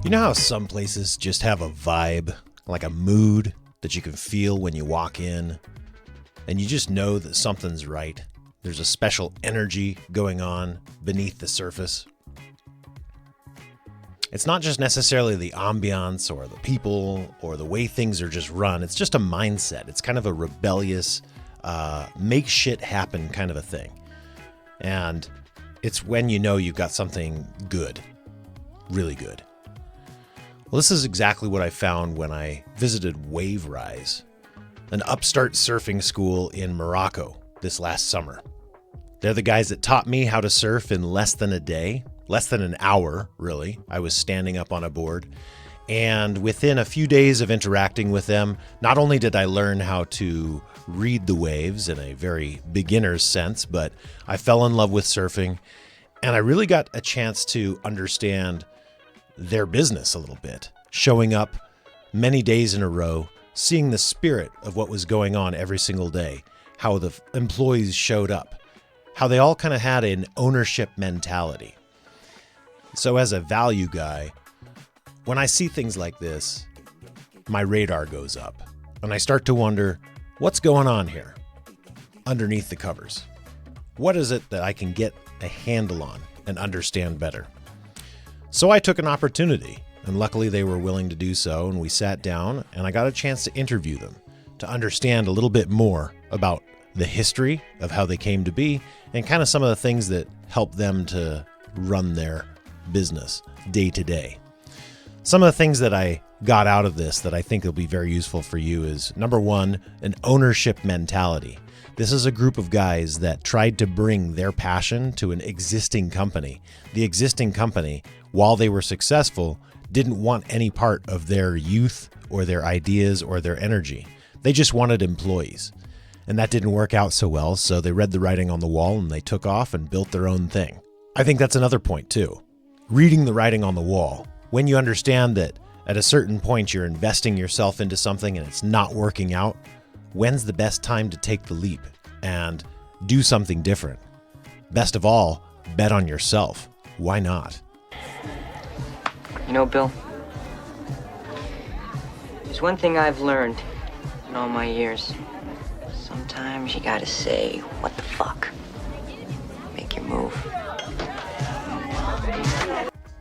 You know how some places just have a vibe, like a mood that you can feel when you walk in, and you just know that something's right? There's a special energy going on beneath the surface. It's not just necessarily the ambiance or the people or the way things are just run. It's just a mindset. It's kind of a rebellious, make shit happen kind of a thing. And it's when you know you've got something good, really good. Well, this is exactly what I found when I visited WaveRise, an upstart surfing school in Morocco this last summer. They're the guys that taught me how to surf in less than a day, less than an hour, really. I was standing up on a board. And within a few days of interacting with them, not only did I learn how to read the waves in a very beginner's sense, but I fell in love with surfing, and I really got a chance to understand their business a little bit, showing up many days in a row, seeing the spirit of what was going on every single day, how the employees showed up, how they all kind of had an ownership mentality. So as a value guy, when I see things like this, my radar goes up and I start to wonder, what's going on here underneath the covers? What is it that I can get a handle on and understand better? So I took an opportunity, and luckily they were willing to do so, and we sat down and I got a chance to interview them to understand a little bit more about the history of how they came to be and kind of some of the things that help them to run their business day to day. Some of the things that I got out of this that I think will be very useful for you is, number one, an ownership mentality. This is a group of guys that tried to bring their passion to an existing company. The existing company, while they were successful, didn't want any part of their youth or their ideas or their energy. They just wanted employees. And that didn't work out so well, so they read the writing on the wall and they took off and built their own thing. I think that's another point too. Reading the writing on the wall. When you understand that at a certain point you're investing yourself into something and it's not working out, when's the best time to take the leap and do something different? Best of all, bet on yourself. Why not? You know, Bill, there's one thing I've learned in all my years. Sometimes you gotta say, what the fuck? Make your move.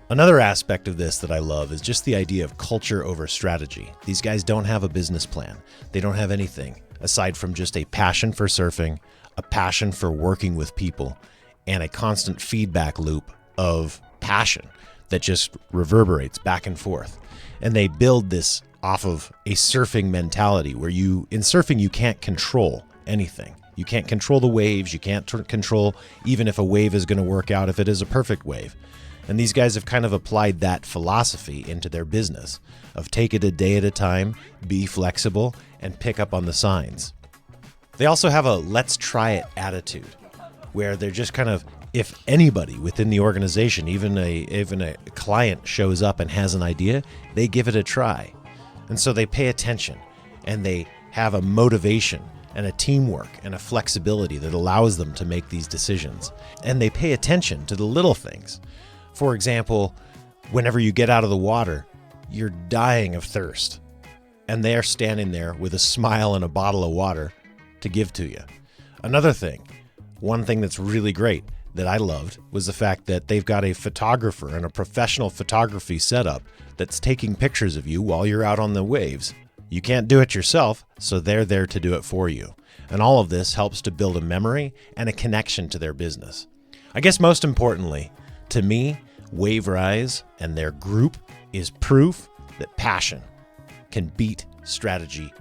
Another aspect of this that I love is just the idea of culture over strategy. These guys don't have a business plan. They don't have anything aside from just a passion for surfing, a passion for working with people, and a constant feedback loop of passion that just reverberates back and forth. And they build this off of a surfing mentality where in surfing, you can't control anything. You can't control the waves. You can't control even if a wave is going to work out, if it is a perfect wave. And these guys have kind of applied that philosophy into their business of take it a day at a time, be flexible, and pick up on the signs. They also have a let's try it attitude where they're just kind of, if anybody within the organization, even a client shows up and has an idea, they give it a try. And so they pay attention and they have a motivation and a teamwork and a flexibility that allows them to make these decisions. And they pay attention to the little things. For example, whenever you get out of the water, you're dying of thirst. And they're standing there with a smile and a bottle of water to give to you. Another thing, one thing that's really great that I loved was the fact that they've got a photographer and a professional photography setup that's taking pictures of you while you're out on the waves. You can't do it yourself, so they're there to do it for you. And all of this helps to build a memory and a connection to their business. I guess most importantly, to me, WaveRise and their group is proof that passion can beat strategy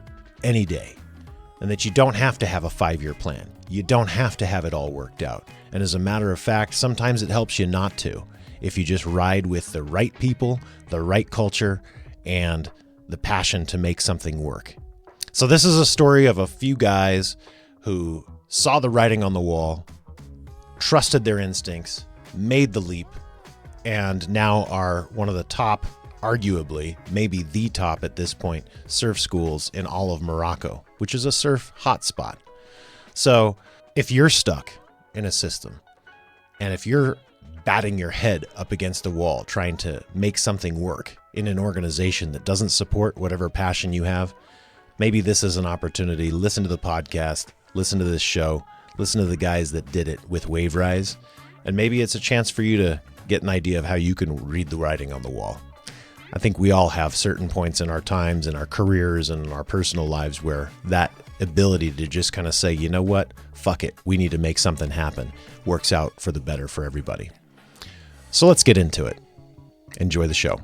any day, and that you don't have to have a 5-year plan. You don't have to have it all worked out. And as a matter of fact, sometimes it helps you not to, if you just ride with the right people, the right culture, and the passion to make something work. So this is a story of a few guys who saw the writing on the wall, trusted their instincts, made the leap, and now are one of the top arguably, maybe the top at this point, surf schools in all of Morocco, which is a surf hotspot. So if you're stuck in a system, and if you're batting your head up against a wall trying to make something work in an organization that doesn't support whatever passion you have, maybe this is an opportunity. Listen to the podcast, listen to this show, listen to the guys that did it with WaveRise, and maybe it's a chance for you to get an idea of how you can read the writing on the wall. I think we all have certain points in our times, in our careers, and in our personal lives where that ability to just kind of say, you know what, fuck it, we need to make something happen, works out for the better for everybody. So let's get into it. Enjoy the show.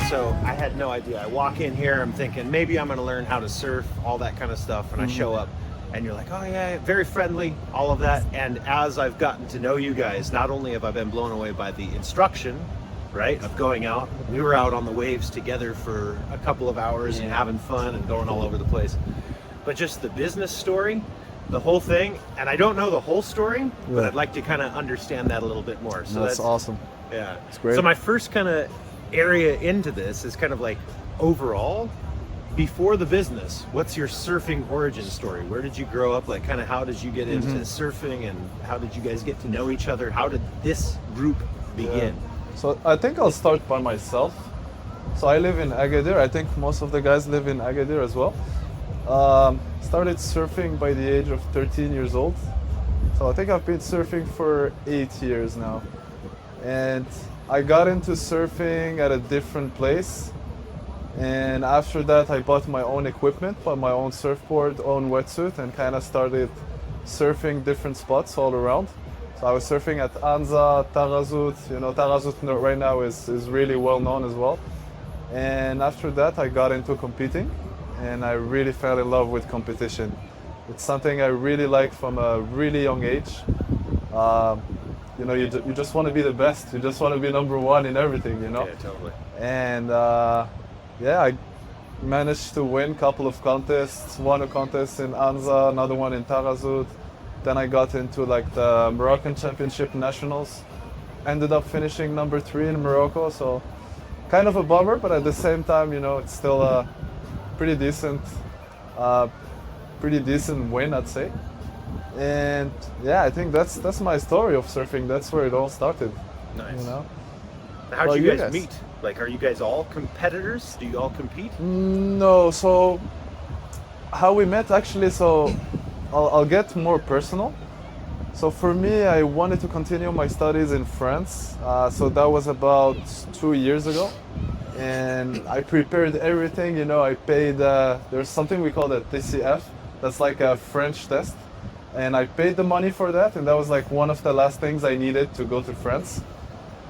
So I had no idea. I walk in here, I'm thinking maybe I'm going to learn how to surf, all that kind of stuff. And I show up and you're like, oh yeah, very friendly, all of that. And as I've gotten to know you guys, not only have I been blown away by the instruction, right, of going out. We were out on the waves together for a couple of hours and having fun and going all over the place. But just the business story, the whole thing, and I don't know the whole story, but I'd like to kind of understand that a little bit more. So that's awesome. Yeah. It's great. So my first kind of area into this is kind of like overall, before the business, what's your surfing origin story? Where did you grow up? Like kind of how did you get into surfing and how did you guys get to know each other? How did this group begin? Yeah. So I think I'll start by myself. So I live in Agadir. I think most of the guys live in Agadir as well. Started surfing by the age of 13 years old. So I think I've been surfing for 8 years now. And I got into surfing at a different place. And after that, I bought my own equipment, bought my own surfboard, own wetsuit, and kind of started surfing different spots all around. So I was surfing at Anza, Taghazout. You know, Taghazout right now is really well known as well. And after that, I got into competing, and I really fell in love with competition. It's something I really like from a really young age. You know, you just want to be the best. You just want to be number one in everything, you know? Yeah, totally. And yeah, I managed to win a couple of contests. Won a contest in Anza, another one in Taghazout. Then I got into like the Moroccan Championship Nationals. Ended up finishing number 3 in Morocco, so kind of a bummer, but at the same time, you know, it's still a pretty decent win, I'd say. And yeah, I think that's my story of surfing. That's where it all started. Nice. You know? How'd you guys meet? Like, are you guys all competitors? Do you all compete? No, so how we met actually, so I'll get more personal. So for me, I wanted to continue my studies in France. So that was about 2 years ago. And I prepared everything, you know, I paid, there's something we call the TCF. That's like a French test. And I paid the money for that. And that was like one of the last things I needed to go to France.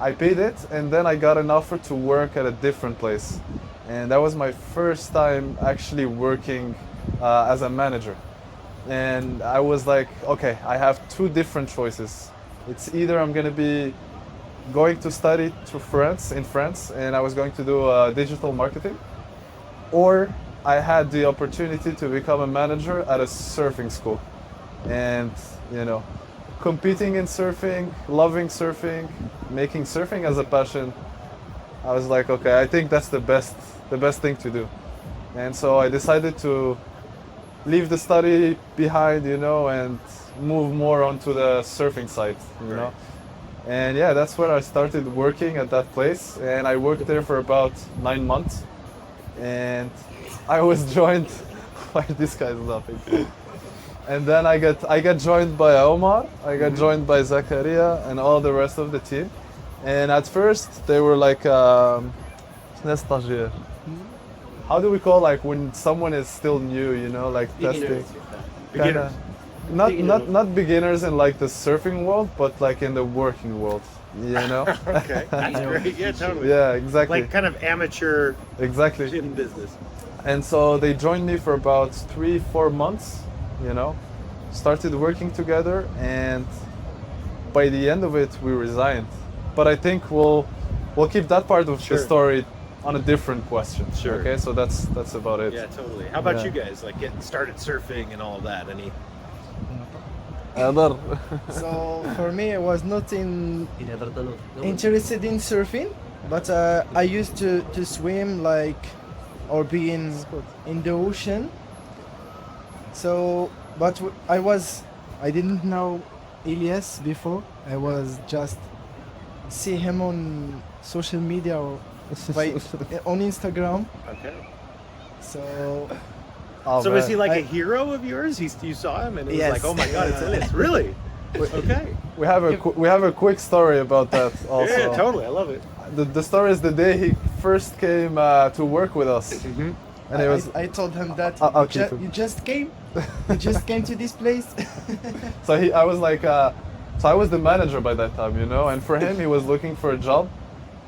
I paid it, and then I got an offer to work at a different place. And that was my first time actually working as a manager. And I was like, okay, I have 2 different choices. It's either I'm gonna be going to study in France, and I was going to do digital marketing, or I had the opportunity to become a manager at a surfing school. And, you know, competing in surfing, loving surfing, making surfing as a passion, I was like, okay, I think that's the best thing to do. And so I decided to leave the study behind, you know, and move more onto the surfing side, you know. And yeah, that's where I started working at that place. And I worked there for about 9 months. And I was joined by this guy's laughing. And then I got joined by Omar, I got joined by Zakaria and all the rest of the team. And at first they were like, stagiaire. How do we call like when someone is still new, you know, like testing? Beginners. Not beginners in like the surfing world, but like in the working world, you know? Okay, that's great. Yeah, totally. Yeah, exactly. Like kind of amateur exactly in business. And so they joined me for about 3-4 months, you know, started working together, and by the end of it we resigned. But I think we'll keep that part of the story on a different question. Sure. Okay, so that's about it. Yeah, totally. How about you guys? Like getting started surfing and all of that? Any? Adar. So for me, I was not interested in surfing, but I used to swim like or be in the ocean. So, but I didn't know Elias before. I was just see him on social media or on Instagram. Okay. So Oh, So is man. he like I- a hero of yours? You saw him and it was Yes. like, oh my God, it's Elias. Really? Okay. We have a quick story about that also. Yeah, totally. I love it. The story is the day he first came to work with us, and it was I told him that I'll keep him. you just came, you just came to this place. so I was like, so I was the manager by that time, you know, and for him he was looking for a job,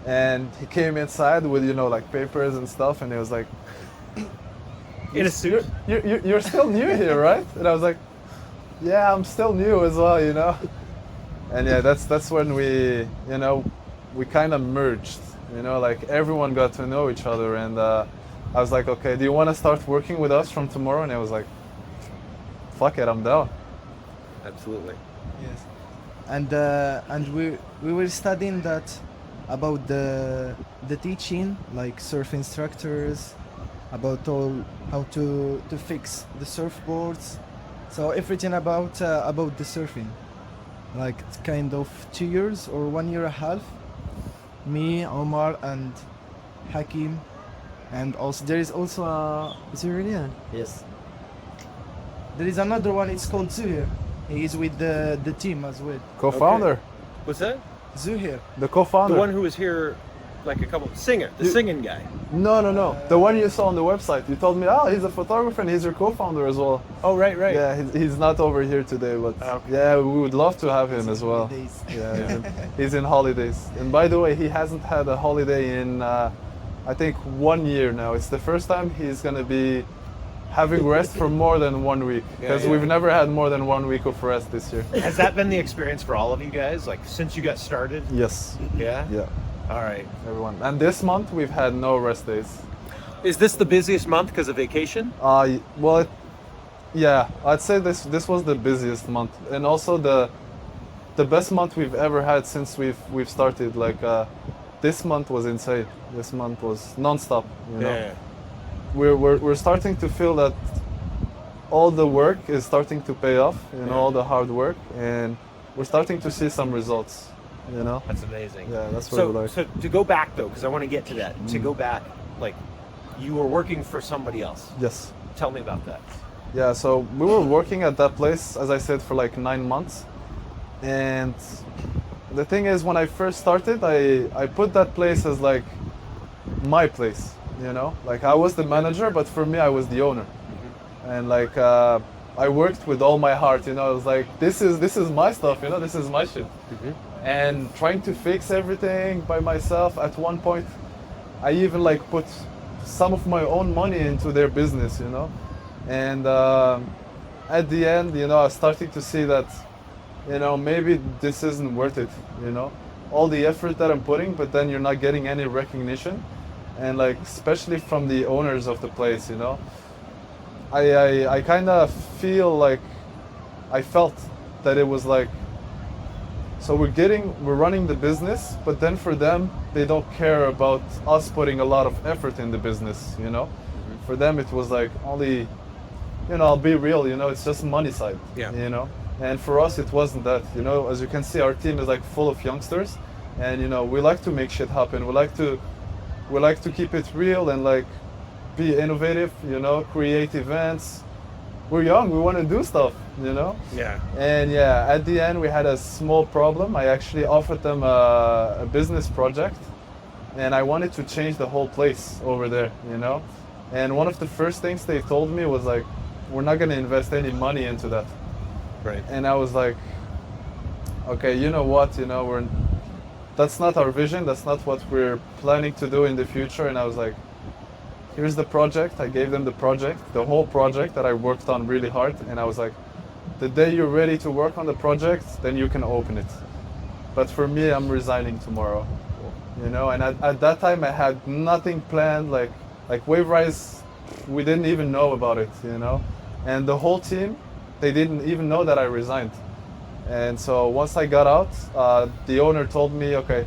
and he came inside with like papers and stuff, and he was like, In a suit. you're still new here, right? And I was like, yeah, I'm still new as well, you know. And yeah, that's when we kind of merged, like everyone got to know each other, and I was like, okay, do you want to start working with us from tomorrow? And I was like, fuck it, I'm down. Absolutely. Yes, and we were studying that about the teaching, like surf instructors, about all how to fix the surfboards, so everything about the surfing. Like it's kind of 2 years or 1 year and a half. Me, Omar, and Hakim, and also there is also a Zurian. Yes. There is another one. It's called Zuhir. He is with the team as well. Co-founder, What's that? Zuhir. the co-founder. The one who was here like a couple, the singing guy. No, the one you saw on the website. You told me, oh, he's a photographer and he's your co-founder as well. Oh, right. Yeah, he's not over here today, but Okay. yeah, we would love to have him as well. Holidays. Yeah, he's in holidays. And by the way, he hasn't had a holiday in, I think, 1 year now. It's the first time he's gonna be having rest for more than 1 week, because yeah. we've never had more than 1 week of rest this year. Has that been the experience for all of you guys? Like since you got started? Yes, Yeah? yeah, All right. everyone. And this month we've had no rest days. Is this the busiest month because of vacation? Well, yeah, I'd say this was the busiest month, and also the best month we've ever had since we've started. Like this month was insane. This month was non-stop. You know, Yeah. we're starting to feel that all the work is starting to pay off. You know, all the hard work, and we're starting to see some results. You know, That's amazing. yeah, that's what So, we like. so to go back though, because I want to get to that. To go back, like you were working for somebody else. Yes. Tell me about that. Yeah, so we were working at that place, as I said, for like 9 months. And the thing is, when I first started, I put that place as like my place, you know? Like I was the manager, but for me, I was the owner. And like I worked with all my heart, you know? I was like, this is my stuff, you know? This is my shit. And trying to fix everything by myself. At one point, I even like put some of my own money into their business, you know? And at the end, you know, I was starting to see that, you know, maybe this isn't worth it, you know? All the effort that I'm putting, but then you're not getting any recognition. And like, especially from the owners of the place, you know? I kind of feel like, I felt that it was like, so we're running the business, but then for them, they don't care about us putting a lot of effort in the business, you know? For them, it was like only, you know, I'll be real, you know, it's just money side, Yeah. you know? And for us, it wasn't that, you know? As you can see, our team is like full of youngsters, and you know, we like to make shit happen. We like to keep it real and like be innovative, you know, create events. We're young, we want to do stuff, you know? Yeah. And yeah, at the end we had a small problem. I actually offered them a business project, and I wanted to change the whole place over there, you know? And one of the first things they told me was like, we're not gonna invest any money into that. Right. And I was like, okay, you know what, you know, that's not our vision, that's not what we're planning to do in the future. And I was like, here's the project. I gave them the project, the whole project that I worked on really hard. And I was like, the day you're ready to work on the project, then you can open it. But for me, I'm resigning tomorrow. You know, and at that time I had nothing planned, like WaveRise, we didn't even know about it, you know? And the whole team, they didn't even know that I resigned. And so once I got out, the owner told me, okay,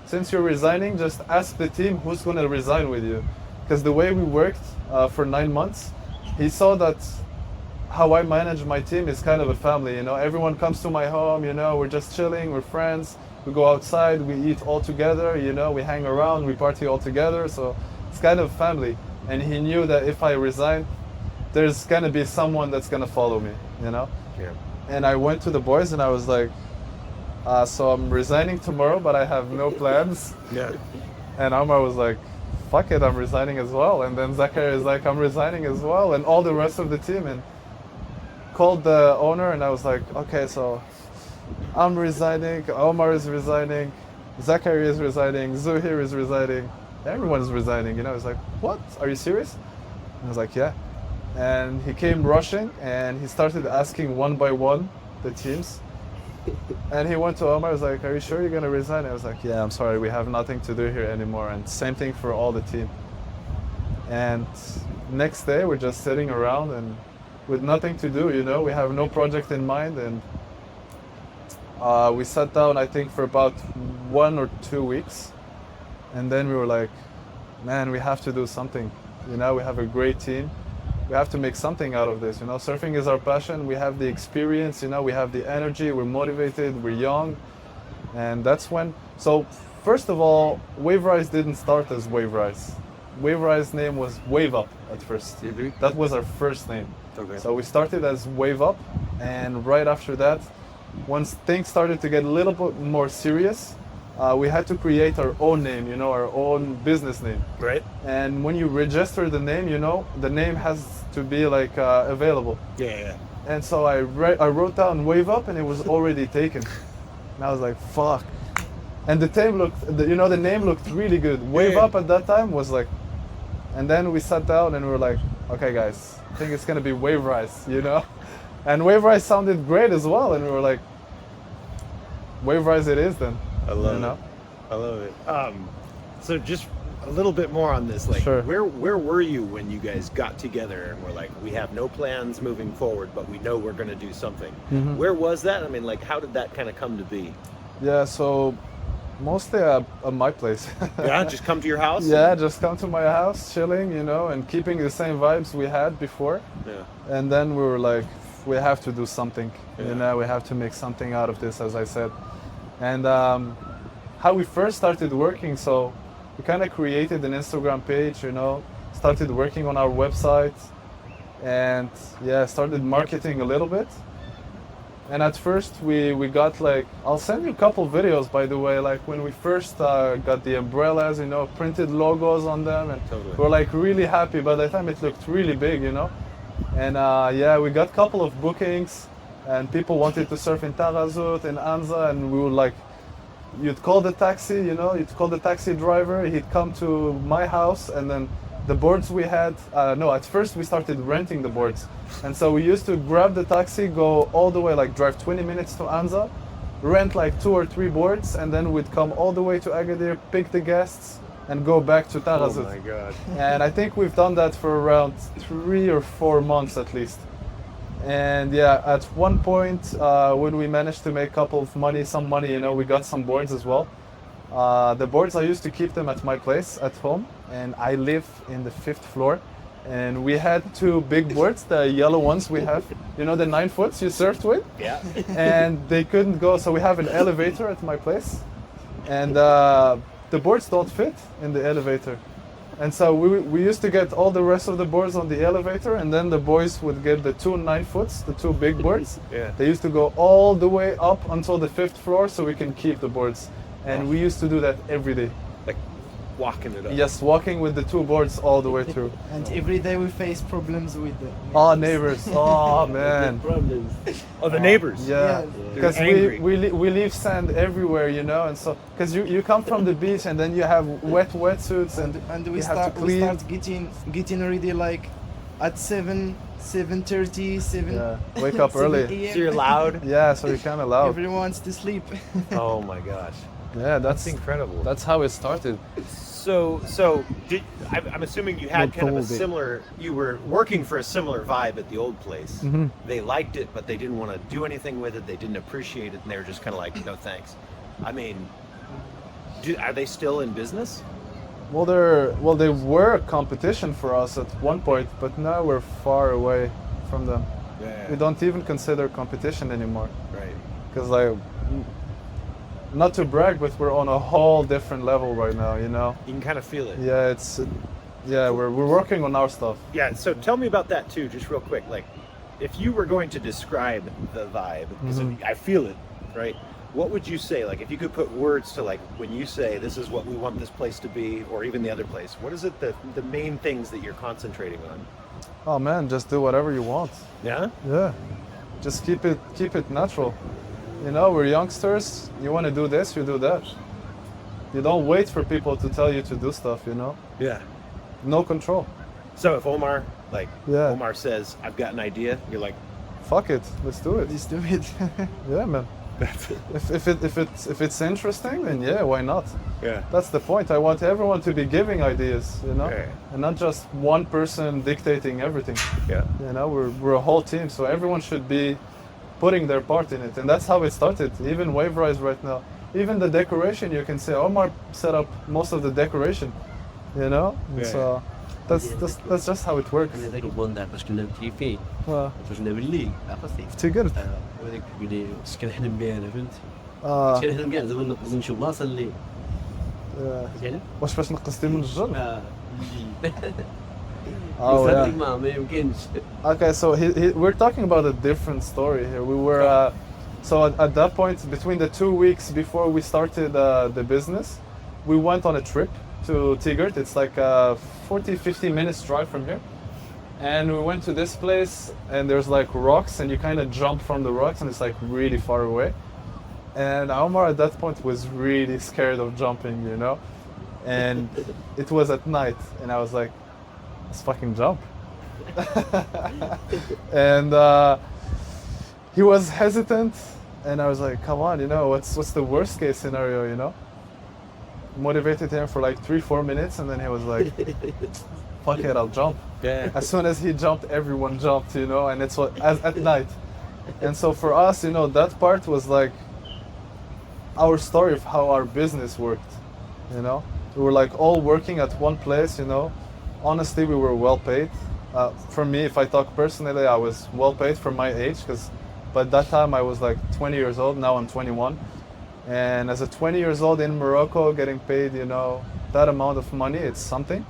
since you're resigning, just ask the team who's going to resign with you. Because the way we worked for 9 months, he saw that how I manage my team is kind of a family, you know. Everyone comes to my home, you know, we're just chilling, we're friends, we go outside, we eat all together, you know, we hang around, we party all together, so it's kind of family. And he knew that if I resign, there's gonna be someone that's gonna follow me, you know. Yeah. And I went to the boys and I was like, so I'm resigning tomorrow, but I have no plans. Yeah. And Omar was like, fuck it, I'm resigning as well. And then Zachary is like, I'm resigning as well, and all the rest of the team. And called the owner and I was like, okay, so I'm resigning, Omar is resigning, Zachary is resigning, Zuhir is resigning, everyone is resigning, you know. He's like, what? Are you serious? And I was like, yeah. And he came rushing and he started asking one by one the teams. And he went to Omar, was like, are you sure you're gonna resign? I was like, yeah, I'm sorry, we have nothing to do here anymore. And same thing for all the team. And next day we're just sitting around and with nothing to do, you know, we have no project in mind. And we sat down, I think, for about 1 or 2 weeks. And then we were like, man, we have to do something. You know, we have a great team. We have to make something out of this, you know. Surfing is our passion. We have the experience, you know, we have the energy, we're motivated, we're young. And that's when, so first of all, WaveRise didn't start as WaveRise. WaveRise name was Wave Up at first. Mhm. That was our first name. Okay. So we started as Wave Up, and right after that, once things started to get a little bit more serious, we had to create our own name, you know, our own business name. Right. And when you register the name, you know, the name has to be like available. Yeah. And so I wrote down Wave Up, and it was already taken. And I was like, fuck. And the name looked really good. Wave Yeah. Up at that time was like, and then we sat down and we were like, okay guys, I think it's gonna be WaveRise, you know? And WaveRise sounded great as well, and we were like, WaveRise it is then. I love you know? it. I love it. So just a little bit more on this. Like, Sure. where were you when you guys got together and were like, we have no plans moving forward, but we know we're going to do something? Mhm. Where was that? I mean, like, how did that kind of come to be? Yeah, so mostly at my place. Yeah, just come to your house? Yeah, just come to my house, chilling, you know, and keeping the same vibes we had before. Yeah. And then we were like, we have to do something, Yeah. you know, we have to make something out of this, as I said. And how we first started working, so we kind of created an Instagram page, you know, started working on our website, and yeah, started marketing a little bit. And at first we got like, I'll send you a couple videos, by the way, like when we first got the umbrellas, you know, printed logos on them, and Totally. we're like really happy. By the time it looked really big, you know. And yeah, we got a couple of bookings, and people wanted to surf in Taghazout, in Anza, and we would like, you'd call the taxi, you know, you'd call the taxi driver, he'd come to my house, and then the boards we had, at first we started renting the boards. And so we used to grab the taxi, go all the way, like drive 20 minutes to Anza, rent like 2 or 3 boards, and then we'd come all the way to Agadir, pick the guests, and go back to Oh Taghazout. my God. And I think we've done that for around 3 or 4 months at least. And yeah, at one point when we managed to make some money, you know, we got some boards as well. The boards, I used to keep them at my place at home, and I live in the 5th floor. And we had 2 big boards, the yellow ones we have, you know, the 9 foots you surfed with. Yeah. And they couldn't go, so we have an elevator at my place, and the boards don't fit in the elevator. And so we used to get all the rest of the boards on the elevator, and then the boys would get the 2 9 foots, the 2 big boards. Yeah. They used to go all the way up until the 5th floor so we can keep the boards. And we used to do that every day. Like walking it up. Yes, walking with the 2 boards all the way through. And every day we face problems with the Oh, neighbors. Oh, man. Oh, the neighbors. Yeah, Yeah. because They're angry. we leave sand everywhere, you know, and so because you come from the beach and then you have wet wetsuits and we you have to start clean. getting ready like at 7:30, 7. Yeah, wake up 7 early. a.m. So you're loud. Yeah, so you're kind of loud. Everyone wants to sleep. Oh my gosh. Yeah, That's incredible. that's how it started. I'm assuming you had kind of a similar. You were working for a similar vibe at the old place. Mm-hmm. They liked it, but they didn't want to do anything with it. They didn't appreciate it, and they were just kind of like, "No thanks." I mean, are they still in business? Well, they were a competition for us at one point, but now we're far away from them. Yeah. We don't even consider competition anymore. Right. Because like, not to brag, but we're on a whole different level right now. You know. You can kind of feel it. Yeah, we're working on our stuff. Yeah. So tell me about that too, just real quick. Like, if you were going to describe the vibe, because I feel it, right? What would you say? Like, if you could put words to, like, when you say this is what we want this place to be, or even the other place, what is it the main things that you're concentrating on? Oh man, just do whatever you want. Yeah. Yeah, just keep it natural. You know, we're youngsters. You want to do this, you do that. You don't wait for people to tell you to do stuff. You know. Yeah. No control. So if Omar, Yeah. Omar says, "I've got an idea," you're like, Fuck it, let's do it. Let's do it. Yeah, man. If it's interesting, then yeah, why not? yeah. That's the point. I want everyone to be giving ideas, you know, Yeah. and not just one person dictating everything. Yeah. You know, we're a whole team, so everyone should be putting their part in it, and that's how it started. Even WaveRise right now, even the decoration, you can say Omar set up most of the decoration, you know. And Yeah. so that's just how it works. انا ذاك البوندار باش كنا مكيفين آه. باش كنا بالليل عرفتي افتكرت. وهذاك اللي كنحلم بها انا فهمت آه. كنحلم كاع زعما نقص نمشي بلاصه اللي يعني واش باش نقصتي من الجر؟ اه yeah. ما يمكنش Okay, so we're talking about a different story here. We were, so at that point, between the 2 weeks before we started the business, we went on a trip to Tigert. It's like a 40-50 minutes drive from here. And we went to this place, and there's like rocks, and you kind of jump from the rocks, and it's like really far away. And Omar at that point was really scared of jumping, you know? And it was at night, and I was like, let's fucking jump. And he was hesitant, and I was like, come on, you know, what's the worst case scenario, you know? Motivated him for like 3-4 minutes, and then he was like, fuck it, I'll jump. Yeah. As soon as he jumped, everyone jumped, you know, and it's at night. And so for us, you know, that part was like our story of how our business worked, you know? We were like all working at one place, you know? Honestly, we were well paid. For me, if I talk personally, I was well paid for my age, because by that time I was like 20 years old, now I'm 21. And as a 20 years old in Morocco, getting paid, you know, that amount of money, it's something.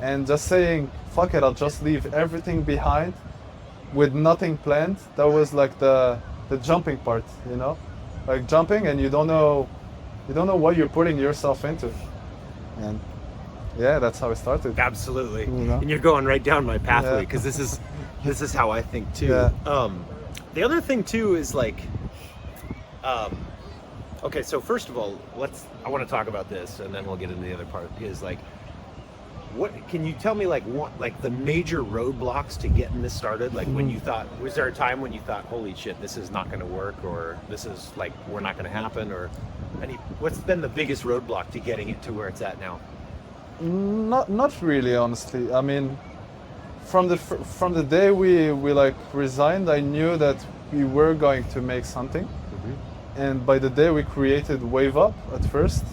And just saying, fuck it, I'll just leave everything behind with nothing planned, that was like the jumping part, you know? Like jumping and you don't know what you're putting yourself into. And yeah, that's how it started. Absolutely. You know? And you're going right down my pathway, Yeah. because this is how I think too. Yeah. The other thing too is like, okay, so first of all, I want to talk about this, and then we'll get into the other part. Is like, what can you tell me, like, what, like the major roadblocks to getting this started? Like, when you thought, was there a time when you thought, holy shit, this is not going to work, or this is like, we're not going to happen, or what's been the biggest roadblock to getting it to where it's at now? Not really, honestly. I mean, from the day we like resigned, I knew that we were going to make something. And by the day we created Wave Up at first,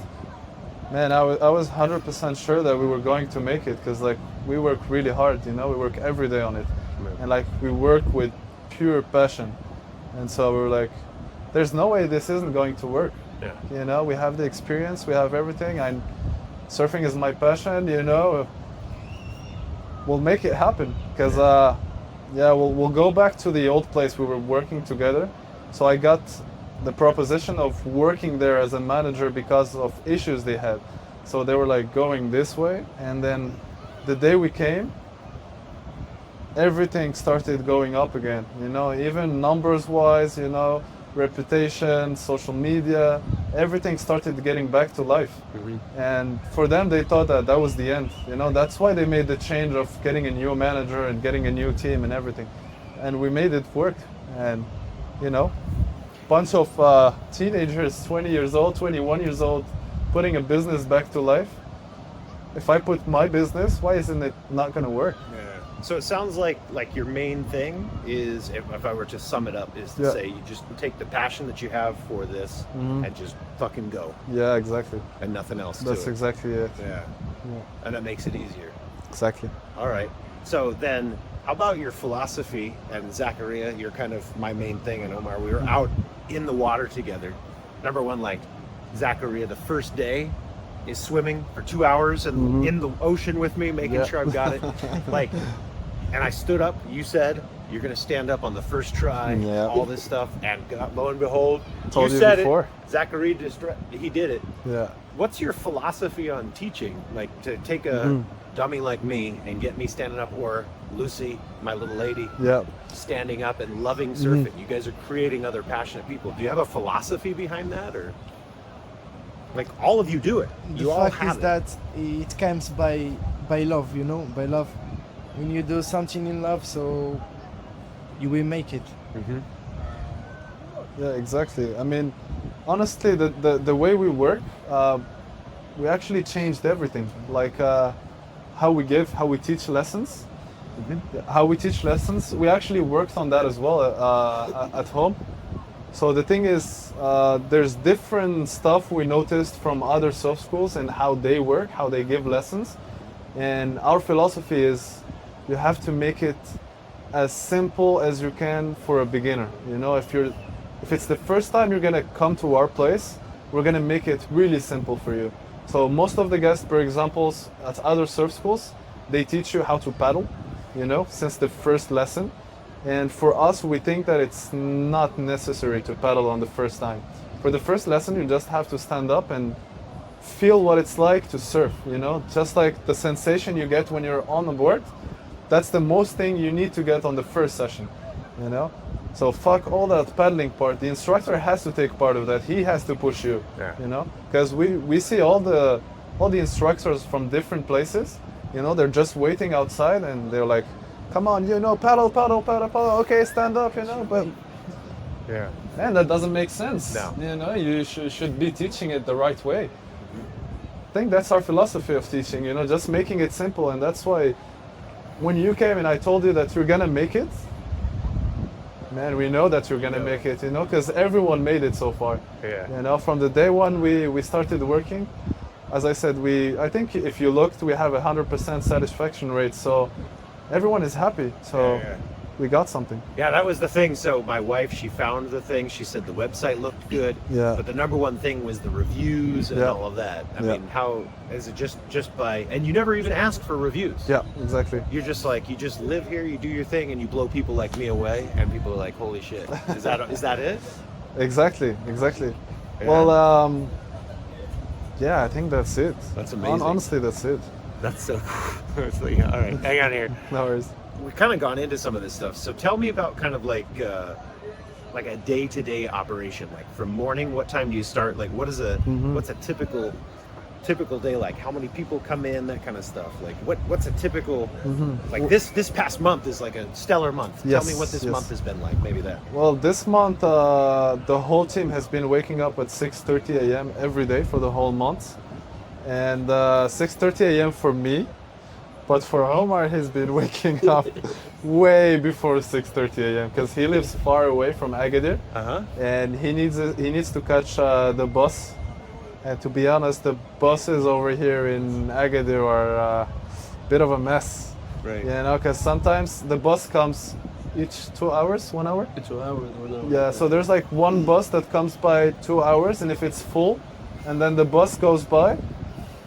man, I was 100% sure that we were going to make it, because like we work really hard, you know, we work every day on it. And like we work with pure passion. And so we were like, there's no way this isn't going to work. Yeah. You know, we have the experience, we have everything, and surfing is my passion, you know. We'll make it happen, because yeah, we'll go back to the old place we were working together. So I got the proposition of working there as a manager because of issues they had. So they were like going this way, and then the day we came, everything started going up again, you know, even numbers wise, you know, reputation, social media, everything started getting back to life. And for them, they thought that that was the end, you know. That's why they made the change of getting a new manager and getting a new team and everything. And we made it work. And you know, bunch of teenagers, 20 years old, 21 years old, putting a business back to life. if I put my business, why isn't it not gonna work? So it sounds like your main thing is, if I were to sum it up, is to say you just take the passion that you have for this and just fucking go. Yeah, exactly. And nothing else. That's exactly it. Yeah. And that makes it easier. Exactly. All right. So then, how about your philosophy? And Zachariah, you're kind of my main thing, and Omar, we were out in the water together. Number one, like Zachariah, the first day is swimming for 2 hours and in the ocean with me, making sure I've got it. Like, and I stood up. You said you're going to stand up on the first try. All this stuff, and lo and behold, Told you said before. it. Zachariah he did it. Yeah. What's your philosophy on teaching? Like, to take a dummy like me and get me standing up, or Lucy, my little lady, standing up and loving surfing. You guys are creating other passionate people. Do you have a philosophy behind that, or like all of you do it? You all The fact have is that it comes by love, you know, by love. When you do something in love, so you will make it. Yeah, exactly. I mean, honestly, the way we work, we actually changed everything. Like how we teach lessons. How we teach lessons, we actually worked on that as well at home. So the thing is, there's different stuff we noticed from other surf schools and how they work, how they give lessons. And our philosophy is, you have to make it as simple as you can for a beginner. You know, if it's the first time you're gonna come to our place, we're gonna make it really simple for you. So most of the guests, for example, at other surf schools, they teach you how to paddle, you know, since the first lesson. And for us, we think that it's not necessary to paddle on the first time. For the first lesson, you just have to stand up and feel what it's like to surf, you know, just like the sensation you get when you're on the board. That's the most thing you need to get on the first session, you know. So fuck all that paddling part. The instructor has to take part of that. He has to push you, you know, because we see all the instructors from different places, you know, they're just waiting outside and they're like, come on, you know, paddle, paddle, paddle, paddle. Okay, stand up, you know, but man, that doesn't make sense. No. You know, you should be teaching it the right way. I think that's our philosophy of teaching, you know, just making it simple. And that's why when you came and I told you that you're gonna make it, man, we know that you're gonna make it, you know, because everyone made it so far. You know, from the day one we started working, as I said, I think if you looked, we have 100% satisfaction rate. So everyone is happy. So we got something. Yeah, that was the thing. So my wife, she found the thing. She said the website looked good. Yeah. But the number one thing was the reviews and all of that. I mean, how is it just by, and you never even ask for reviews. Yeah, exactly. You're just like, you just live here, you do your thing, and you blow people like me away, and people are like, holy shit. Is that it? Exactly. Yeah. Well, yeah, I think that's it. That's amazing. Honestly, that's it. That's so cool. So, yeah, all right, hang on here. No worries. We've kind of gone into some of this stuff. So tell me about kind of like a day-to-day operation. Like from morning, what time do you start? Like what's a typical day like? How many people come in? That kind of stuff. Like what's a typical like this past month is like a stellar month. Yes, Tell me what this month has been like. Maybe that. Well, this month the whole team has been waking up at 6:30 a.m. every day for the whole month, and 6:30 a.m. for me. But for Omar, he's been waking up way before 6:30 a.m. because he lives far away from Agadir, and he needs to catch the bus. And to be honest, the buses over here in Agadir are a bit of a mess. Right. You know, because sometimes the bus comes each 2 hours, 1 hour. 2 hours. Yeah, so there's like one bus that comes by 2 hours, and if it's full, and then the bus goes by,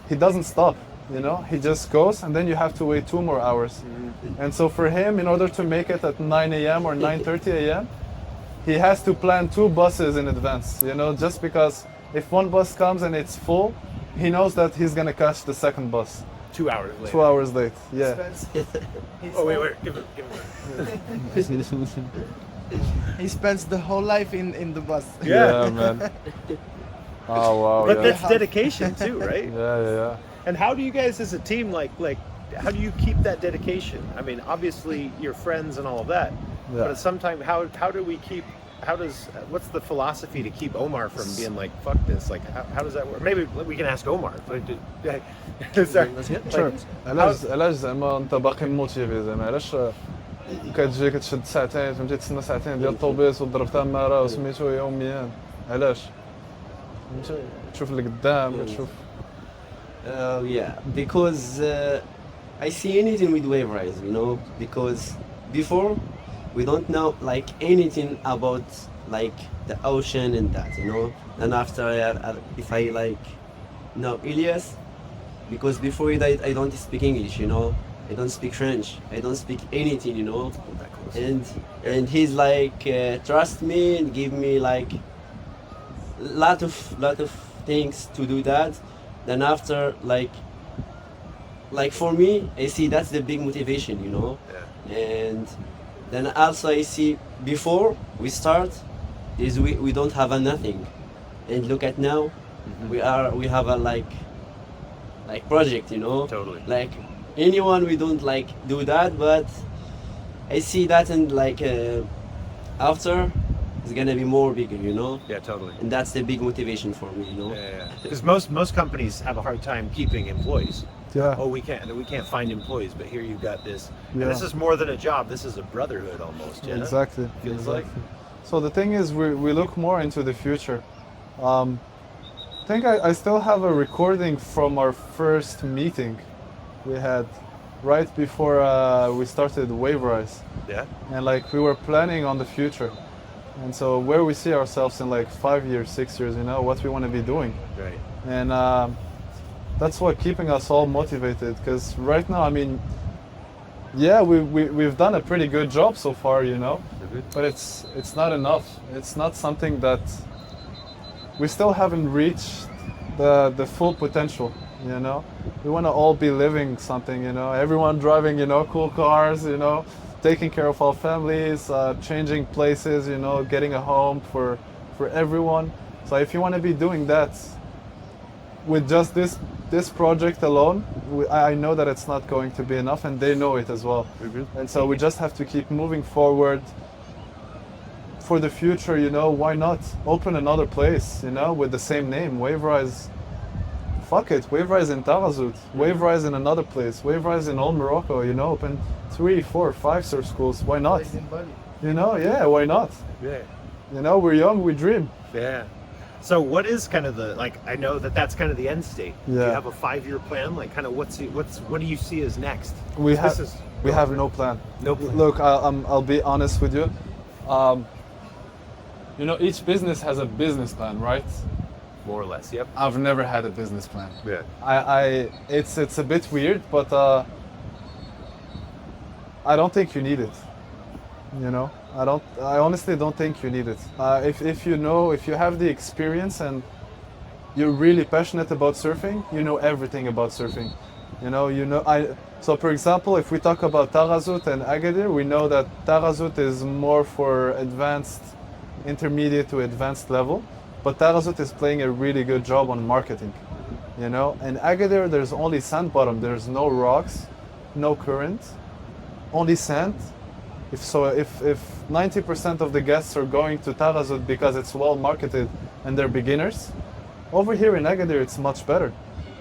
he doesn't stop. You know, he just goes, and then you have to wait 2 more hours. And so for him, in order to make it at 9 a.m. or 9:30 a.m., he has to plan 2 buses in advance. You know, just because if one bus comes and it's full, he knows that he's gonna catch the second bus. 2 hours later. 2 hours late. Yeah. Oh wait, give it. He spends the whole life in the bus. Yeah, man. Oh wow. But yeah. that's dedication too, right? Yeah. And how do you guys as a team like how do you keep that dedication? I mean, obviously you're friends and all of that, but sometimes how do we keep what's the philosophy to keep Omar from being like, fuck this? Like, how does that work? Maybe we can ask Omar. Sorry. شور علاش زعما انت باقي موتيفي زعما علاش كتجي كتشد ساعتين فهمتي تسنى ساعتين ديال الطوبيس وتضرب تماره وسميتو يوميا علاش فهمتي تشوف اللي قدام كتشوف Yeah, because I see anything with WaveRise, you know, because before we don't know like anything about like the ocean and that, you know. And after if I like know Elias, because before he died I don't speak English, you know. I don't speak French. I don't speak anything, you know. And he's like trust me and give me like lot of things to do that. Then after like for me I see that's the big motivation, you know. And then also I see before we start is we don't have a nothing, and look at now we have a like project, you know. Totally. Like anyone we don't like do that, but I see that, and like after it's gonna be more bigger, you know. Yeah, totally. And that's the big motivation for me, you know. Because most companies have a hard time keeping employees. Yeah. Oh, we can't find employees, but here you've got this. And Yeah. this is more than a job. This is a brotherhood almost. Yeah. Exactly. Feels like. So the thing is, we look more into the future. I think I still have a recording from our first meeting we had right before we started WaveRise, Yeah. and like we were planning on the future, and so where we see ourselves in like 5 years, 6 years, you know, what we want to be doing, Right. and that's what keeping us all motivated. Because right now, I mean, yeah, we've done a pretty good job so far, you know, but it's not enough. It's not something that we still haven't reached the full potential, you know. We want to all be living something, you know, everyone driving, you know, cool cars, you know, taking care of our families, changing places, you know, getting a home for everyone. So if you want to be doing that with just this project alone, I know that it's not going to be enough, and they know it as well. And so we just have to keep moving forward. For the future, you know, why not open another place, you know, with the same name, WaveRise. Fuck it, WaveRise in Taghazout, WaveRise in another place, WaveRise in all Morocco, you know, open 3, 4, 5 surf schools, why not? You know, yeah, why not? Yeah. You know, we're young, we dream. Yeah. So what is kind of the, like, I know that's kind of the end state. Do you Yeah. have a 5-year plan? Like, kind of what do you see as next? We This have is- we have no plan. No plan. Look, I'll be honest with you. You know, each business has a business plan, right? More or less. Yep. I've never had a business plan. Yeah. It's a bit weird, but I don't think you need it. You know, I honestly don't think you need it. If you know, if you have the experience and you're really passionate about surfing, you know everything about surfing. You know. So for example, if we talk about Taghazout and Agadir, we know that Taghazout is more for advanced, intermediate to advanced level, but Taghazout is playing a really good job on marketing. You know, and Agadir, there's only sand bottom. There's no rocks, no current, only sand. If 90% of the guests are going to Taghazout because it's well marketed and they're beginners, over here in Agadir it's much better.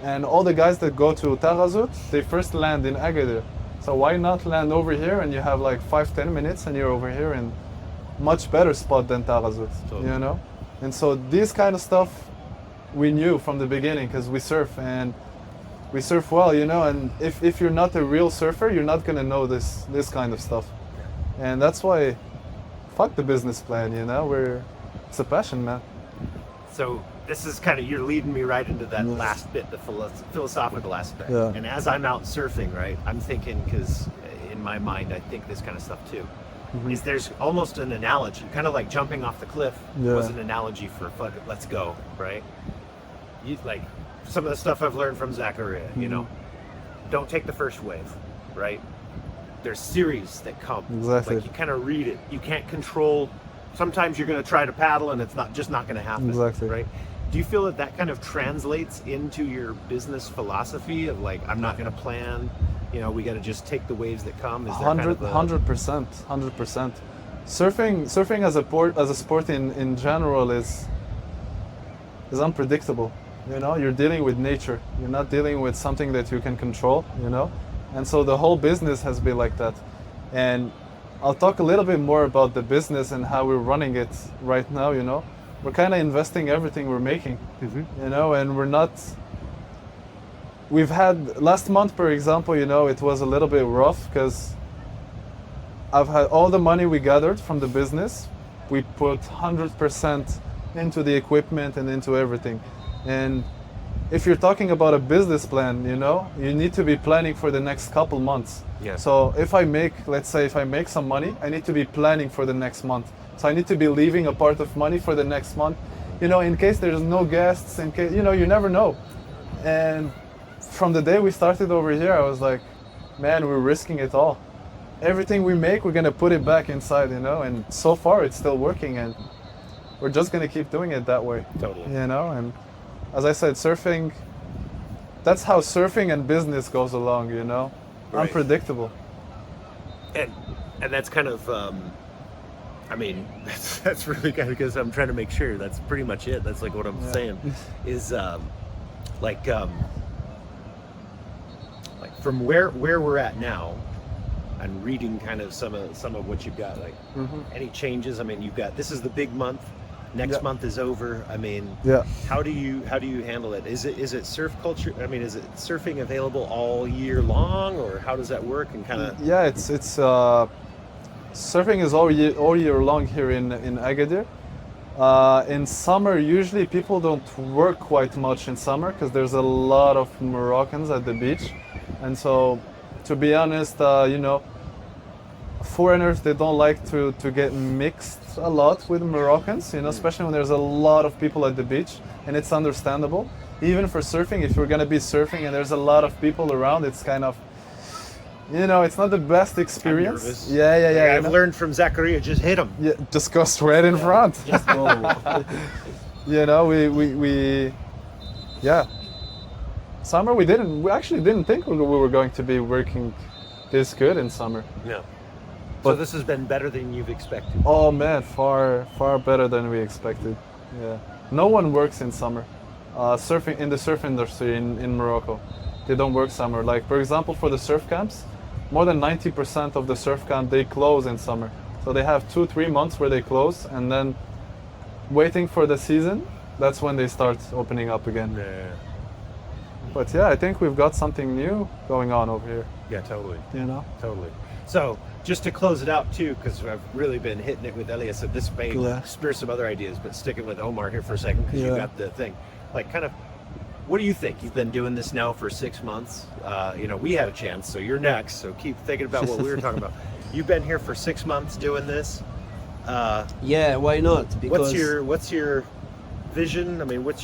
And all the guys that go to Taghazout, they first land in Agadir. So why not land over here and you have like 5-10 minutes and you're over here in much better spot than Taghazout, Totally. you know? And so this kind of stuff we knew from the beginning because we surf and we surf well, you know, and if you're not a real surfer, you're not gonna know this kind of stuff. And that's why, fuck the business plan, you know. It's a passion, man. So this is kind of, you're leading me right into that last bit, the philosophical aspect. Yeah. And as I'm out surfing, right, I'm thinking, because in my mind I think this kind of stuff too, is there's almost an analogy, kind of like jumping off the cliff was an analogy for fuck it, let's go, right? You, like some of the stuff I've learned from Zachariah, you know, don't take the first wave, right? There's series that come. Exactly. Like you kind of read it. You can't control. Sometimes you're going to try to paddle and it's just not going to happen. Exactly. Right. Do you feel that kind of translates into your business philosophy of like, I'm not going to plan, you know, we got to just take the waves that come? Is there kind of a... 100%. surfing as a sport in general is unpredictable. You know, you're dealing with nature. You're not dealing with something that you can control. You know, and so the whole business has been like that. And I'll talk a little bit more about the business and how we're running it right now. You know, we're kind of investing everything we're making. You know, and we're not. We've had last month, for example. You know, it was a little bit rough because I've had all the money we gathered from the business. We put 100% into the equipment and into everything. And if you're talking about a business plan, you know, you need to be planning for the next couple months. Yeah. So if I make, let's say, if I make some money, I need to be planning for the next month. So I need to be leaving a part of money for the next month, you know, in case there's no guests, in case, you know, you never know. And from the day we started over here, I was like, man, we're risking it all. Everything we make, we're gonna put it back inside, you know, and so far it's still working, and we're just gonna keep doing it that way. Totally. You know, and as I said, surfing, that's how surfing and business goes along, you know, Right. unpredictable. And that's kind of, I mean, that's really good because I'm trying to make sure that's pretty much it. That's like what I'm saying is like from where we're at now. And reading kind of some of what you've got, like any changes. I mean, you've got, this is the big month. Next month is over. I mean, how do you handle it? Is it surf culture? I mean, is it surfing available all year long, or how does that work? And kind of it's surfing is all year long here in Agadir. In summer, usually people don't work quite much in summer because there's a lot of Moroccans at the beach, and so. To be honest, you know, foreigners, they don't like to get mixed a lot with Moroccans, you know, especially when there's a lot of people at the beach, and it's understandable. Even for surfing, if you're gonna be surfing and there's a lot of people around, it's kind of, you know, it's not the best experience. I'm nervous. Yeah. I've learned from Zachariah, just hit him. Yeah, just go straight in front. Just go. You know, we summer we actually didn't think we were going to be working this good in summer. Yeah. But so this has been better than you've expected. Oh man, far better than we expected. Yeah. No one works in summer. Surfing in the surf industry in Morocco, they don't work summer. Like for example, for the surf camps, more than 90% of the surf camp they close in summer. So they have 2-3 months where they close, and then waiting for the season, that's when they start opening up again. Yeah. But yeah, I think we've got something new going on over here. Yeah, totally. You know? Totally. So just to close it out too, because I've really been hitting it with Elias, so this may spare some other ideas, but sticking with Omar here for a second, because you got the thing. Like kind of, what do you think? You've been doing this now for 6 months. You know, we had a chance, so you're next. So keep thinking about what we were talking about. You've been here for 6 months doing this. Yeah, why not? Because What's your vision? I mean, what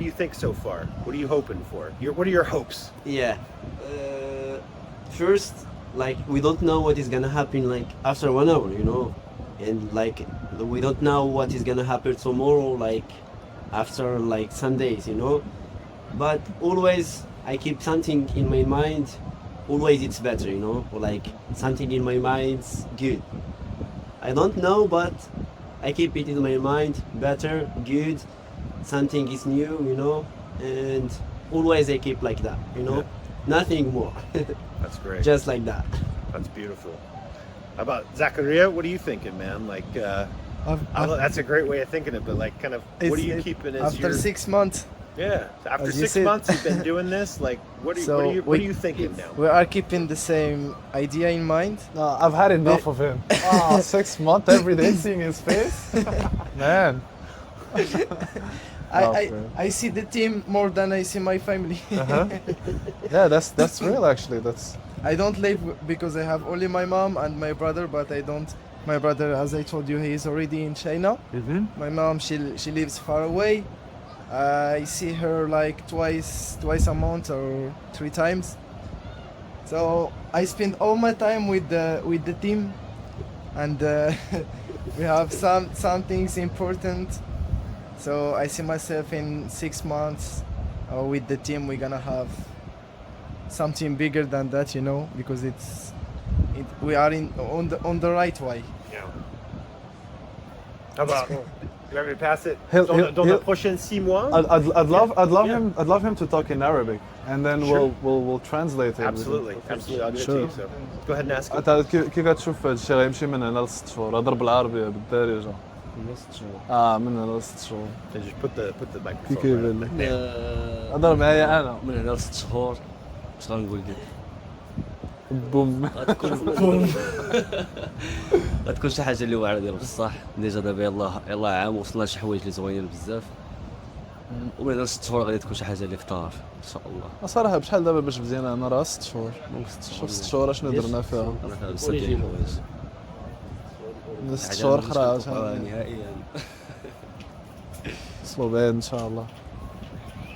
do you think so far? What are you hoping for? What are your hopes? Yeah. First, like we don't know what is gonna happen like after 1 hour, you know, and like we don't know what is gonna happen tomorrow, like after like some days, you know. But always I keep something in my mind. Always it's better, you know, or like something in my mind's good. I don't know, but I keep it in my mind. Better, good. Something is new, you know, and always I keep like that, you know, nothing more. That's great. Just like that. That's beautiful. How about Zachariah? What are you thinking, man? Like, that's a great way of thinking it, but like, kind of, what are you keeping as after your 6 months? Yeah, after As you 6 said. months you've been doing this. Like, what are you thinking now? We are keeping the same idea in mind. No, I've had enough of him. 6 months every day seeing his face. Man. I see the team more than I see my family. Yeah, that's real actually. I don't live because I have only my mom and my brother, but my brother, as I told you, he is already in China. My mom, she lives far away. I see her like twice a month or 3 times. So I spend all my time with the team, and we have some things important. So I see myself in 6 months with the team. We're gonna have something bigger than that, you know, because we are on the right way. Yeah. How about you want me to pass it? He'll- Dans he'll- le prochain 6 mois? I'd love him to talk in Arabic, and then Sure. we'll translate it. Absolutely. Absolutely. I'll give it to Sure. you. So go ahead and ask him. انت كيف تشوف هذا الشيء غيمشي من هنا لست شهور؟ اضرب العربية بالدارجة. من هنا لست شهور. And just put the microphone. كيف right لك؟ there. اضرب معايا انا. من هنا لست شهور اش غنقول لك بوم. غتكون شي حاجه اللي واعره ديال بصح ديجا دابا يلاه عام وصلنا لشي حوايج اللي زوينين بزاف ومن هنا 6 شهور غادي تكون شي حاجه اللي في طار ان شاء الله. صراحة بشحال دابا باش بدينا انا راه 6 شهور. شوف 6 شهور اشنو درنا فيها. انا بزاف ديال الحوايج 6 شهور اخرى نهائيا صوبين ان شاء الله.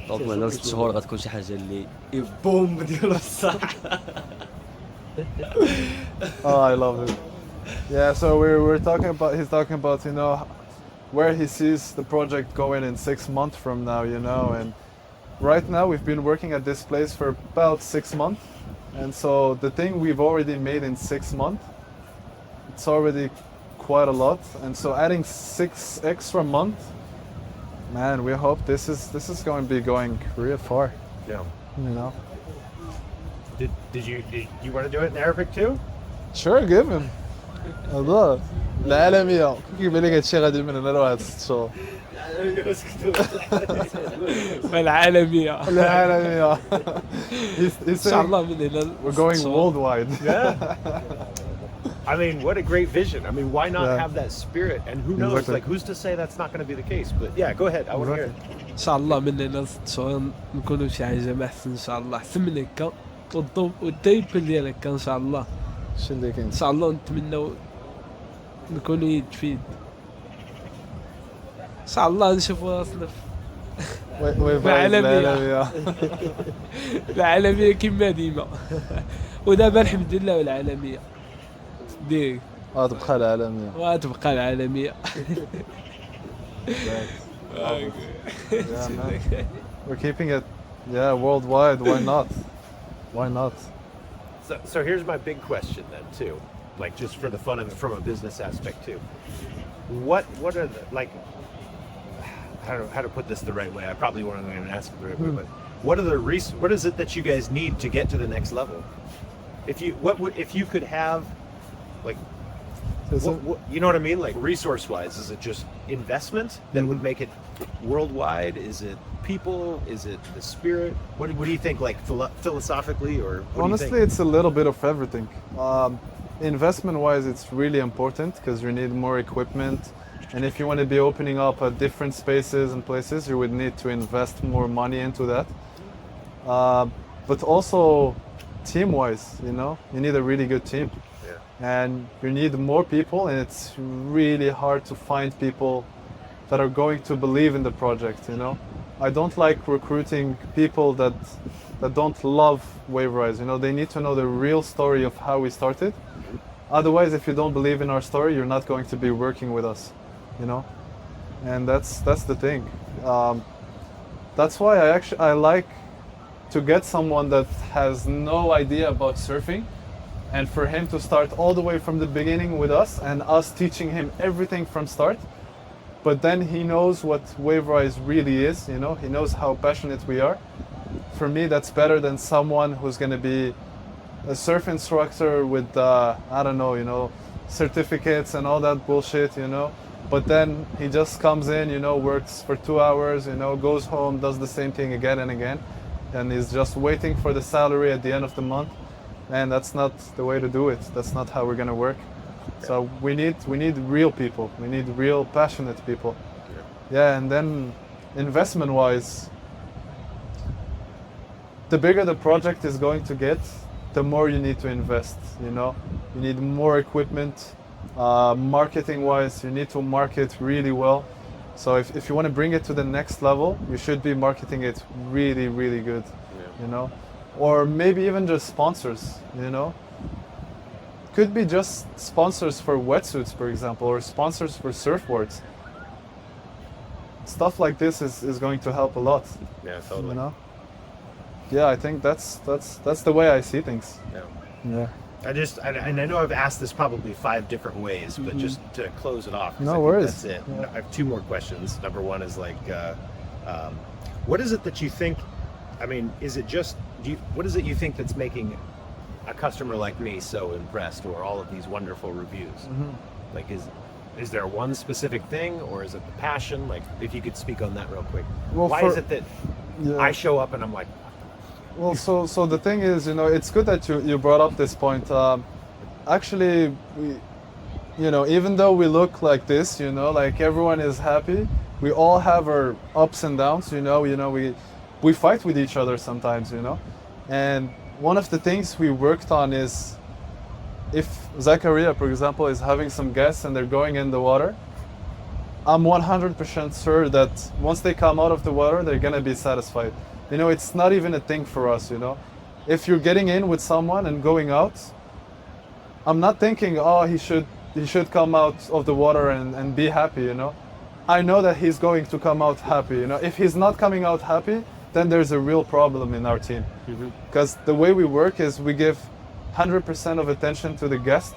دونك من هنا 6 شهور غتكون شي حاجه اللي بوم ديال بصح. Oh, I love it. Yeah, so we're talking about, he's talking about, you know, where he sees the project going in 6 months from now, you know, and right now we've been working at this place for about 6 months. And so the thing we've already made in 6 months, it's already quite a lot. And so adding 6 extra months, man, we hope this is going to be going real far, Yeah. you know. Did you want to do it in Arabic too? Sure, give him. الله العالمية كيف بالك هادشي غادي من هنا لواحد 6 شهور. العالمية العالمية. He's ان شاء الله saying من هنا we're going worldwide. Yeah. I mean, what a great vision. I mean, why not Yeah. have that spirit? And who knows? Exactly. Like, who's to say that's not going to be the case? But yeah, go ahead. I want to hear it. ان شاء الله من هنا 6 شهور نكونوا شي حاجة ما احسن ان شاء الله احسن من هكا والدايبل ديال هكا ان شاء الله شي اللي كاين. ان شاء الله نتمنوا نكونوا يد في يد ان شاء الله نشوفوا راسنا العالمية. العالمية كما ديما ودابا الحمد لله والعالمية ديك تبقى العالمية. وتبقى العالمية. Yeah, man. We're keeping it, yeah, worldwide. Why not? Why not? So here's my big question then too, like just for the fun of it from a business aspect too. What are the like? I don't know how to put this the right way. I probably wasn't going to ask it the right way, but what is it that you guys need to get to the next level? If you could have like you know what I mean? Like resource-wise, is it just investment that would make it worldwide? Is it people? Is it the spirit? What do you think, like philosophically, or what Honestly, do you think? it's a little bit of everything. Investment-wise, it's really important because you need more equipment, and if you want to be opening up at different spaces and places, you would need to invest more money into that. But also, team-wise, you know, you need a really good team. And you need more people, and it's really hard to find people that are going to believe in the project, you know. I don't like recruiting people that don't love WaveRise, you know. They need to know the real story of how we started. Otherwise, if you don't believe in our story, you're not going to be working with us, you know. And that's the thing. That's why I like to get someone that has no idea about surfing, and for him to start all the way from the beginning with us and us teaching him everything from start. But then he knows what WaveRise really is, you know, he knows how passionate we are. For me, that's better than someone who's going to be a surf instructor with, I don't know, you know, certificates and all that bullshit, you know. But then he just comes in, you know, works for 2 hours, you know, goes home, does the same thing again and again, and is just waiting for the salary at the end of the month. Man, that's not the way to do it. That's not how we're gonna work. So we need real people. We need real passionate people. Yeah, and then investment-wise, the bigger the project is going to get, the more you need to invest. You know, you need more equipment. Marketing-wise, you need to market really well. So if you want to bring it to the next level, you should be marketing it really, really good. You know. Or maybe even just sponsors, you know. Could be just sponsors for wetsuits, for example, or sponsors for surfboards. Stuff like this is going to help a lot. Yeah, totally. You know. Yeah, I think that's the way I see things. Yeah. Yeah. And I know I've asked this probably 5 different ways, but just to close it off, 'cause No I think worries. that's it. Yeah. I have 2 more questions. Number one is like, what is it that you think? I mean, is it just? What is it you think that's making a customer like me so impressed, or all of these wonderful reviews? Like, is there one specific thing, or is it the passion? Like, if you could speak on that real quick. Well, Why is it that I show up and I'm like, Well, so the thing is, it's good that you brought up this point. Actually, even though we look like this, like everyone is happy, we all have our ups and downs. We fight with each other sometimes. And one of the things we worked on is, if Zachariah, for example, is having some guests and they're going in the water, I'm 100% sure that once they come out of the water, they're gonna be satisfied. It's not even a thing for us. If you're getting in with someone and going out, I'm not thinking, oh, he should come out of the water and be happy. I know that he's going to come out happy. If he's not coming out happy, then there's a real problem in our team. Because the way we work is we give 100% of attention to the guest,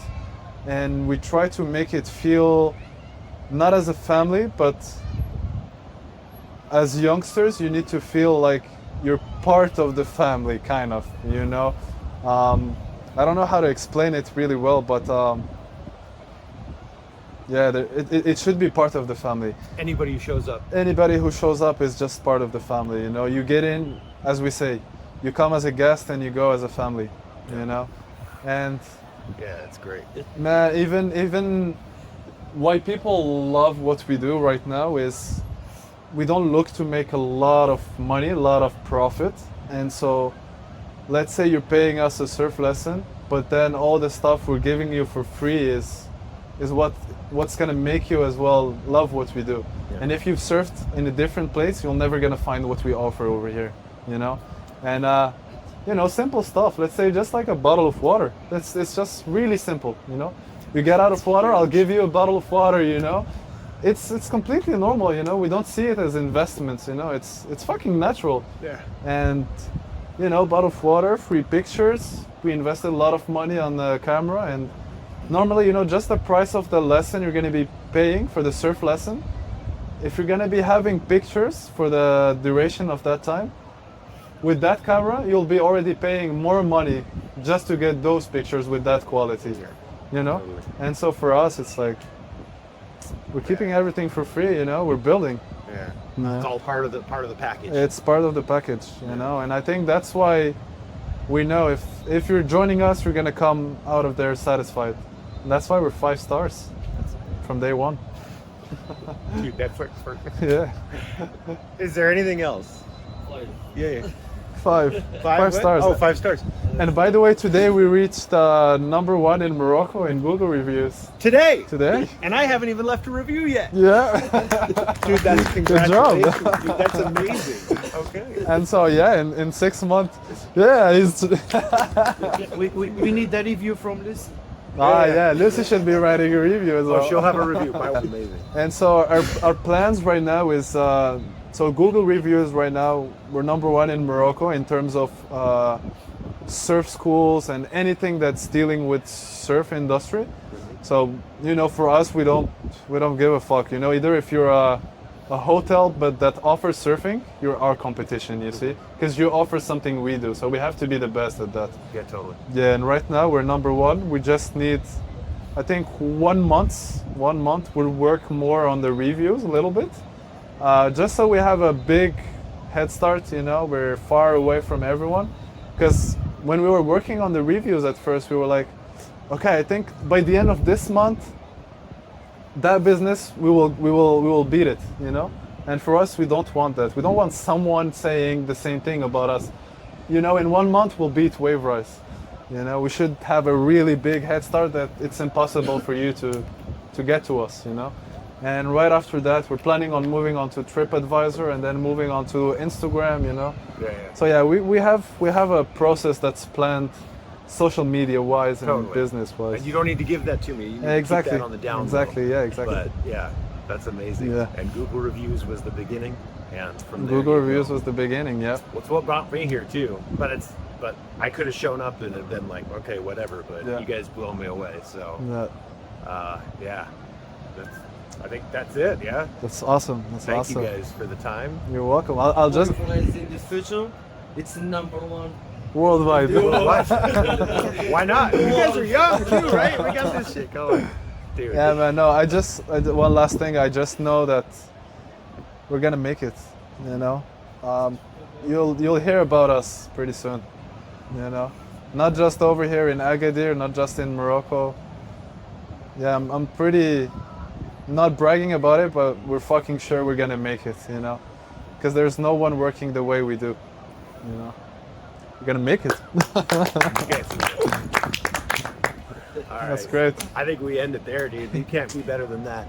and we try to make it feel not as a family, but as youngsters, you need to feel like you're part of the family, kind of. I don't know how to explain it really well, but it should be part of the family. anybody who shows up? Anybody who shows up is just part of the family. You get in, as we say, you come as a guest and you go as a family. And Yeah, that's great. man, even why people love what we do right now is we don't look to make a lot of money, a lot of profit. And so let's say you're paying us a surf lesson, but then all the stuff we're giving you for free is what's gonna make you as well love what we do. Yeah. And if you've surfed in a different place, you're never gonna find what we offer over here. And simple stuff. Let's say just like a bottle of water. It's just really simple. You get out of water, I'll give you a bottle of water. It's completely normal. We don't see it as investments. It's fucking natural. Yeah. And bottle of water, free pictures. We invested a lot of money on the camera, and normally, just the price of the lesson you're going to be paying for the surf lesson. If you're going to be having pictures for the duration of that time, with that camera, you'll be already paying more money just to get those pictures with that quality. Totally. And so for us, it's like we're keeping everything for free. We're building. Yeah. It's all part of the package. It's part of the package, and I think that's why we know if you're joining us, you're gonna come out of there satisfied. And that's why we're 5 stars from day one. Dude, that's perfect. Yeah. Is there anything else? Yeah. 5 what? stars. Oh, 5 stars. And by the way, today we reached #1 in Morocco in Google reviews. Today. And I haven't even left a review yet. Yeah. Dude, that's Good job. congratulations. Dude, that's amazing. Okay. And so in 6 months, he's. We need a review from Lucy. Lucy should be writing a review as well. Oh, she'll have a review. Amazing. And so our plans right now is so Google reviews right now, we're #1 in Morocco in terms of surf schools and anything that's dealing with surf industry. So for us, we don't give a fuck. Either if you're a hotel but that offers surfing, you're our competition. You see, because you offer something we do, so we have to be the best at that. Yeah, totally. Yeah, and right now we're #1. We just need, I think, 1 month. 1 month we'll work more on the reviews a little bit, just so we have a big head start. We're far away from everyone, because when we were working on the reviews at first, we were like, okay, I think by the end of this month, that business we will beat it. And for us, we don't want that. We don't want someone saying the same thing about us. In 1 month we'll beat WaveRise. We should have a really big head start that it's impossible for you to get to us. And right after that, we're planning on moving on to TripAdvisor and then moving on to Instagram. Yeah. So yeah, we have a process that's planned, social media wise and Totally. business wise. And you don't need to give that to me. You need Exactly. to keep that on the down low. Exactly. Yeah. Exactly. But yeah, that's amazing. Yeah. And Google reviews was the beginning, and from there Google you reviews go. was the beginning. Yeah. What's what brought me here too. But but I could have shown up and have been like, okay, whatever. But Yeah. you guys blow me away. So Yeah, yeah, I think that's it. Yeah. that's awesome. That's Thank awesome. you guys for the time. You're welcome. I'll just WaveRise in the future, it's number one. worldwide. Why not? You guys are young too, right? We got this shit going, dude. Yeah, man. No, one last thing. I just know that we're gonna make it. You know, you'll hear about us pretty soon. You know, not just over here in Agadir, not just in Morocco. Yeah, I'm pretty not bragging about it, but we're fucking sure we're gonna make it. You know, because there's no one working the way we do. You know, we're gonna make it. Okay. All That's right. great. I think we end it there, dude. You can't be better than that.